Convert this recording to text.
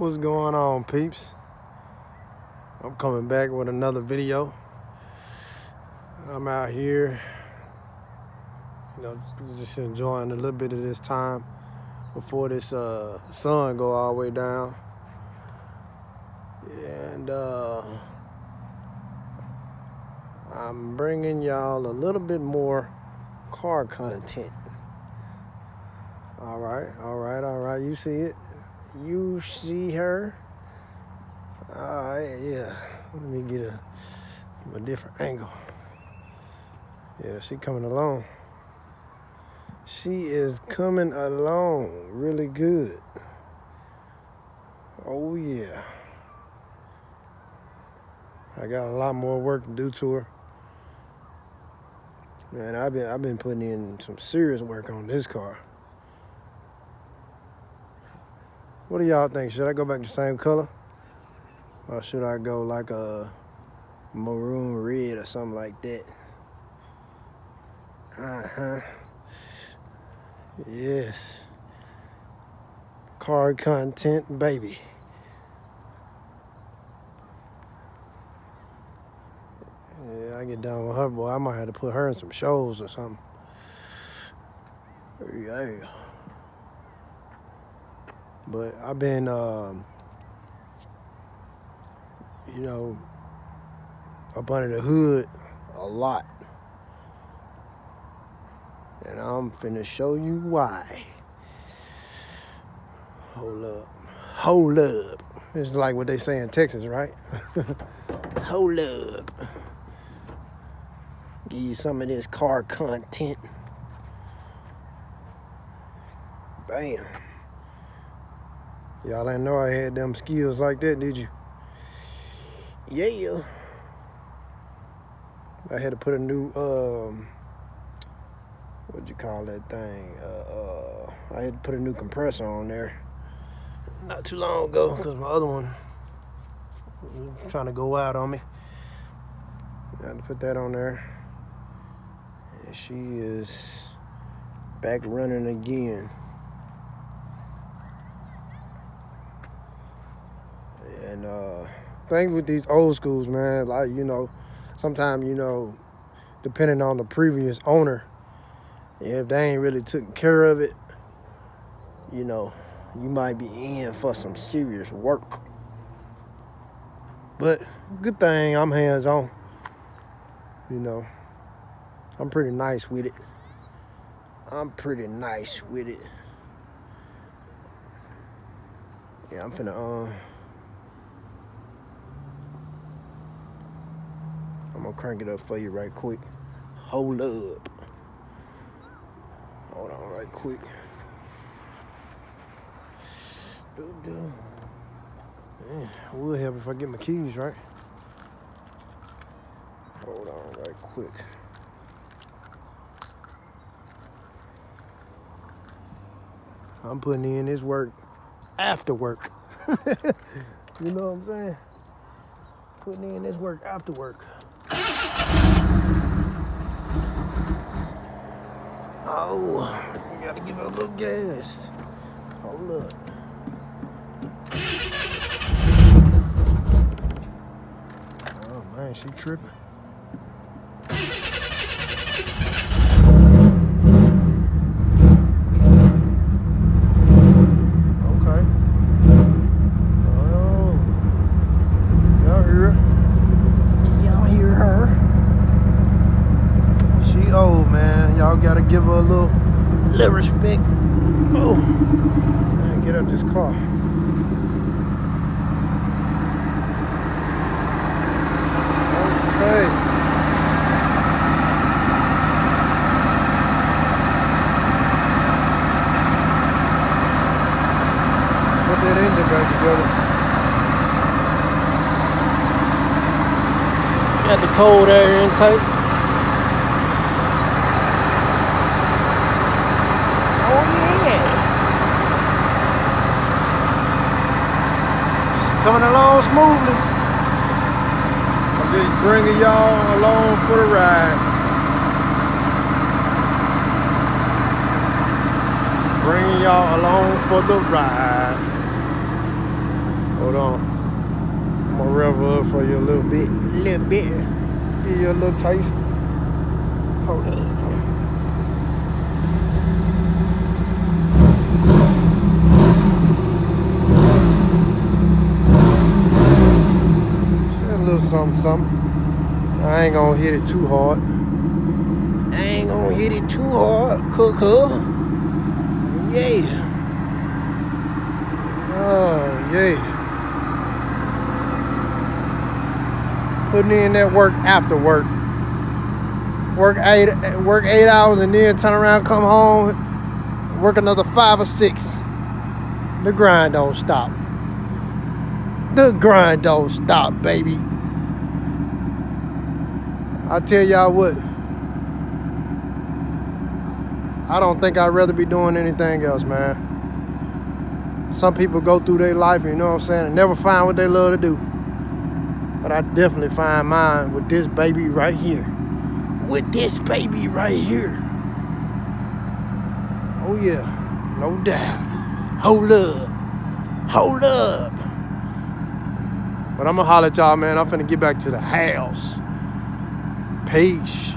What's going on, peeps? I'm coming back with another video. I'm out here, just enjoying a little bit of this time before this sun go all the way down. And I'm bringing y'all a little bit more car content. All right. You see it? You see her? Yeah. Let me get a different angle. Yeah, she coming along. She is coming along really good. Oh yeah. I got a lot more work to do to her. Man, I've been putting in some serious work on this car. What do y'all think? Should I go back the same color? Or should I go like a maroon red or something like that? Yes. Car content, baby. Yeah, I get down with her, boy. I might have to put her in some shows or something. Yeah. But I've been, up under the hood a lot. And I'm finna show you why. Hold up. It's like what they say in Texas, right? Hold up. Give you some of this car content. Bam. Y'all didn't know I had them skills like that, did you? Yeah. I had to put a new, what'd you call that thing? I had to put a new compressor on there not too long ago because my other one was trying to go out on me. I had to put that on there. And she is back running again. And thing with these old schools, man, like, sometimes, depending on the previous owner, if they ain't really took care of it, you might be in for some serious work. But good thing I'm hands-on. I'm pretty nice with it. Yeah, I'm finna, I'm gonna crank it up for you right quick. Hold up. Hold on right quick. Man, we'll help if I get my keys right. Hold on right quick. I'm putting in this work after work. You know what I'm saying? Putting in this work after work. Oh, you gotta give it a little gas. Hold up. Oh man, she tripping. Okay. Oh, y'all hear her? Y'all hear her? She old, man. Y'all gotta give her a little respect. Oh, man, get out this car. Okay. Put that engine back together. Got the cold air intake. Coming along smoothly. I'm just bringing y'all along for the ride. Bringing y'all along for the ride. Hold on. I'm gonna rev up for you a little bit. Give you a little taste. Hold up. A little something. I ain't gonna hit it too hard. Cook. Yeah. Oh, yeah. Putting in that work after work. Work 8 hours and then turn around, come home, work another 5 or 6. The grind don't stop. Baby. I tell y'all what, I don't think I'd rather be doing anything else, man. Some people go through their life, you know what I'm saying, and never find what they love to do. But I definitely find mine with this baby right here. Oh yeah, no doubt. Hold up. But I'm gonna holler at y'all, man. I'm finna get back to the house. Peace.